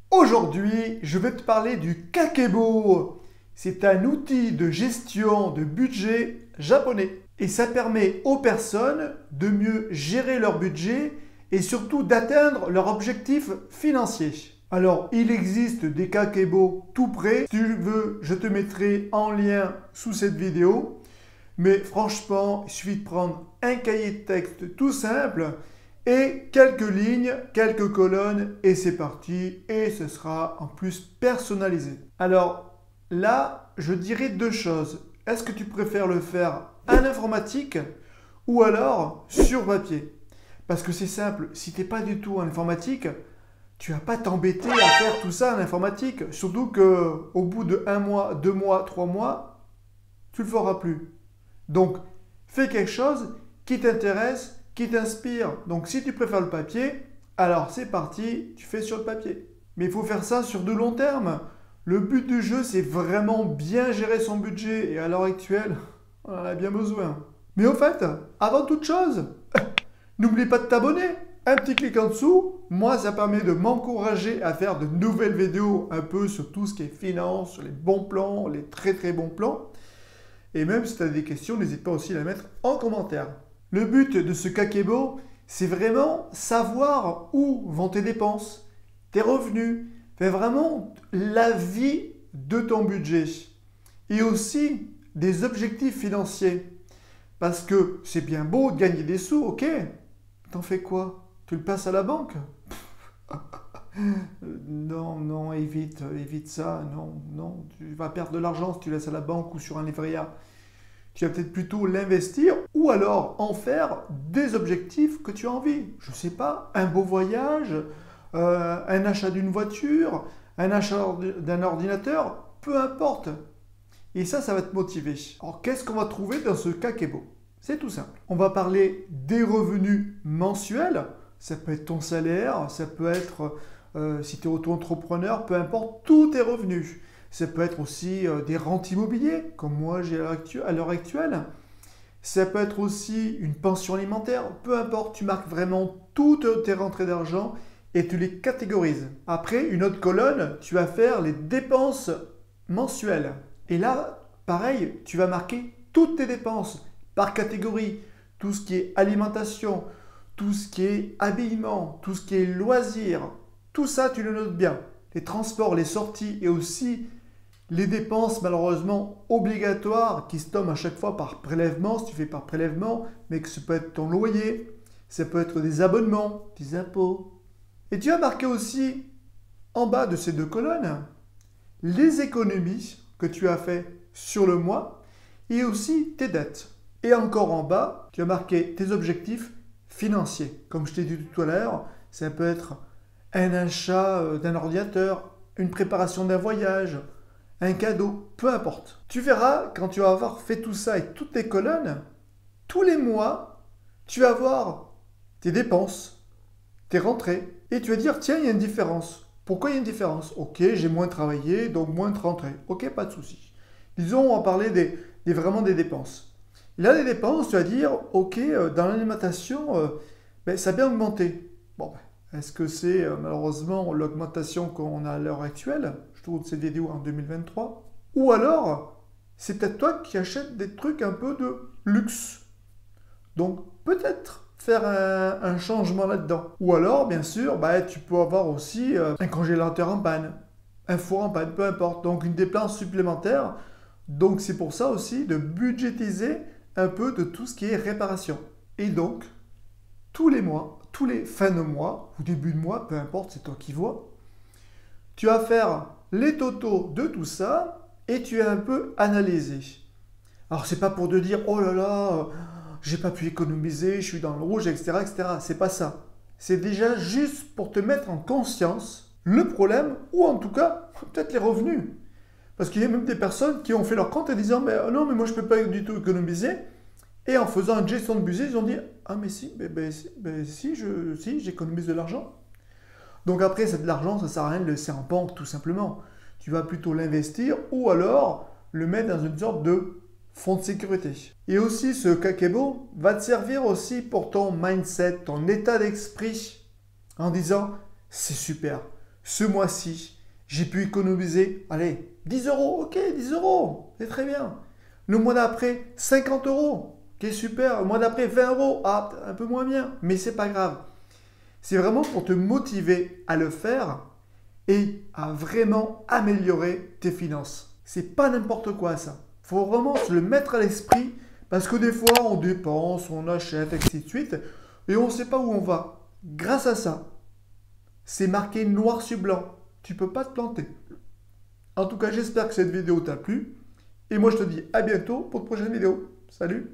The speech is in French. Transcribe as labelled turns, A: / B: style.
A: Aujourd'hui, je vais te parler du Kakebo. C'est un outil de gestion de budget japonais. Et ça permet aux personnes de mieux gérer leur budget et surtout d'atteindre leurs objectifs financiers. Alors, il existe des Kakebo tout prêts. Si tu veux, je te mettrai en lien sous cette vidéo. Mais franchement, il suffit de prendre un cahier de texte tout simple et quelques lignes, quelques colonnes et c'est parti. Et ce sera en plus personnalisé. Alors là, je dirais deux choses. Est-ce que tu préfères le faire en informatique ou alors sur papier? Parce que c'est simple, si tu n'es pas du tout en informatique, tu vas pas t'embêter à faire tout ça en informatique. Surtout qu'au bout de 1 mois, 2 mois, 3 mois, tu ne le feras plus. Donc, fais quelque chose qui t'intéresse, qui t'inspire. Donc, si tu préfères le papier, alors c'est parti, tu fais sur le papier. Mais il faut faire ça sur de long terme. Le but du jeu, c'est vraiment bien gérer son budget. Et à l'heure actuelle, on en a bien besoin. Mais au fait, avant toute chose, n'oublie pas de t'abonner. Un petit clic en dessous. Moi, ça permet de m'encourager à faire de nouvelles vidéos un peu sur tout ce qui est finance, sur les bons plans, les très très bons plans. Et même si tu as des questions, n'hésite pas aussi à les mettre en commentaire. Le but de ce Kakebo, c'est vraiment savoir où vont tes dépenses, tes revenus, faire vraiment la vie de ton budget. Et aussi des objectifs financiers. Parce que c'est bien beau de gagner des sous, ok. T'en fais quoi? Tu le passes à la banque? Non, non, évite ça, non, non. Tu vas perdre de l'argent si tu laisses à la banque ou sur un livret A. Tu vas peut-être plutôt l'investir ou alors en faire des objectifs que tu as envie. Je ne sais pas, un beau voyage, un achat d'une voiture, un achat d'un ordinateur, peu importe. Et ça va te motiver. Alors, qu'est-ce qu'on va trouver dans ce Kakebo? C'est tout simple. On va parler des revenus mensuels. Ça peut être ton salaire, ça peut être, si tu es auto-entrepreneur, peu importe, tous tes revenus. Ça peut être aussi des rentes immobilières, comme moi j'ai à l'heure actuelle. Ça peut être aussi une pension alimentaire. Peu importe, tu marques vraiment toutes tes rentrées d'argent et tu les catégorises. Après, une autre colonne, tu vas faire les dépenses mensuelles. Et là, pareil, tu vas marquer toutes tes dépenses par catégorie. Tout ce qui est alimentation, tout ce qui est habillement, tout ce qui est loisirs. Tout ça, tu le notes bien. Les transports, les sorties et aussi les dépenses malheureusement obligatoires qui se tombent à chaque fois par prélèvement, si tu fais par prélèvement, mais que ça peut être ton loyer, ça peut être des abonnements, des impôts. Et tu as marqué aussi en bas de ces deux colonnes les économies que tu as fait sur le mois et aussi tes dettes. Et encore en bas, tu as marqué tes objectifs financiers. Comme je t'ai dit tout à l'heure, ça peut être un achat d'un ordinateur, une préparation d'un voyage, un cadeau, peu importe. Tu verras, quand tu vas avoir fait tout ça et toutes tes colonnes, tous les mois, tu vas voir tes dépenses, tes rentrées, et tu vas dire, tiens, il y a une différence. Pourquoi il y a une différence? Ok, j'ai moins travaillé, donc moins de rentrées. Ok, pas de souci. Disons, on va parler vraiment des dépenses. Là, les dépenses, tu vas dire, ok, dans l'alimentation, ça a bien augmenté. Bon, est-ce que c'est malheureusement l'augmentation qu'on a à l'heure actuelle? Je tourne cette vidéo en 2023. Ou alors, c'est peut-être toi qui achètes des trucs un peu de luxe. Donc, peut-être faire un changement là-dedans. Ou alors, bien sûr, tu peux avoir aussi un congélateur en panne, un four en panne, peu importe. Donc, une dépense supplémentaire. Donc, c'est pour ça aussi de budgétiser un peu de tout ce qui est réparation. Et donc, tous les mois, tous les fins de mois ou début de mois, peu importe, c'est toi qui vois, tu vas faire les totaux de tout ça et tu vas un peu analyser. Alors, c'est pas pour te dire, oh là là, j'ai pas pu économiser, je suis dans le rouge, etc., etc. C'est pas ça. C'est déjà juste pour te mettre en conscience le problème ou en tout cas, peut-être les revenus. Parce qu'il y a même des personnes qui ont fait leur compte en disant non, mais moi je ne peux pas du tout économiser. Et en faisant une gestion de budget, ils ont dit ah, mais si, si j'économise de l'argent. Donc après, c'est de l'argent, ça ne sert à rien de le laisser en banque tout simplement. Tu vas plutôt l'investir ou alors le mettre dans une sorte de fonds de sécurité. Et aussi, ce Kakebo va te servir aussi pour ton mindset, ton état d'esprit en disant c'est super. ce mois-ci, j'ai pu économiser, allez, 10 euros, ok, 10 euros, c'est très bien. Le mois d'après, 50 euros, ok, super. Le mois d'après, 20 euros, ah, un peu moins bien, mais c'est pas grave. C'est vraiment pour te motiver à le faire et à vraiment améliorer tes finances. C'est pas n'importe quoi ça. Faut vraiment se le mettre à l'esprit parce que des fois on dépense, on achète, ainsi de suite et on ne sait pas où on va. Grâce à ça, c'est marqué noir sur blanc. Tu peux pas te planter. En tout cas, j'espère que cette vidéo t'a plu et moi je te dis à bientôt pour de prochaine vidéo. Salut!